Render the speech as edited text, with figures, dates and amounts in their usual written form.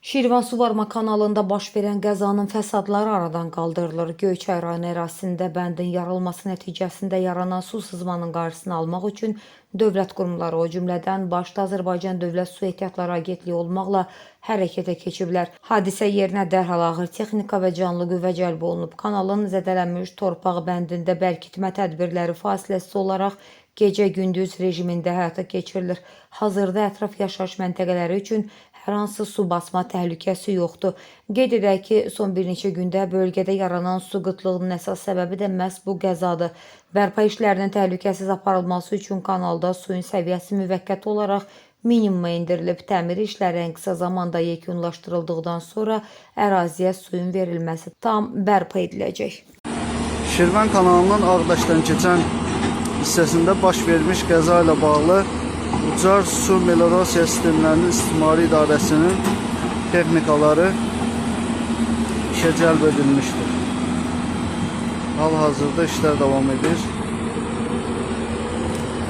Şirvan Suvarma kanalında baş verən qəzanın fəsadları aradan qaldırılır. Göyçay rayon ərazisində bəndin yarılması nəticəsində yaranan su sızmanın qarşısını almaq üçün dövlət qurumları, o cümlədən başda Azərbaycan Dövlət Su Ehtiyatları Agentliyi olmaqla hərəkətə keçiblər. Hadisə yerinə dərhal ağır texnika və canlı qüvvə cəlb olunub. Kanalın zədələnmiş torpaq bəndində bərkitmə tədbirləri fasiləsiz olaraq gecə-gündüz rejimində həyata keçirilir. Hazırda ətraf yaşayış məntəqələri üçün hər hansı su basma təhlükəsi yoxdur. Qeyd edək ki, son bir neçə gündə bölgədə yaranan su qıtlığının əsas səbəbi də məhz bu qəzadır. Bərpa işlərinin təhlükəsiz aparılması üçün kanalda suyun səviyyəsi müvəqqəti olaraq minimuma endirilib. Təmir işləri ən qısa zamanda yekunlaşdırıldıqdan sonra əraziyə suyun verilməsi tam bərpa ediləcək. Şirvan kanalının Ağdaşdan keçən hissəsində baş vermiş qəza ilə bağlı Ucar Su Meliorasiya Sistemlərinin İstismarı İdarəsinin texnikaları işə cəlb edilmişdir. Hal-hazırda işlər davam edir.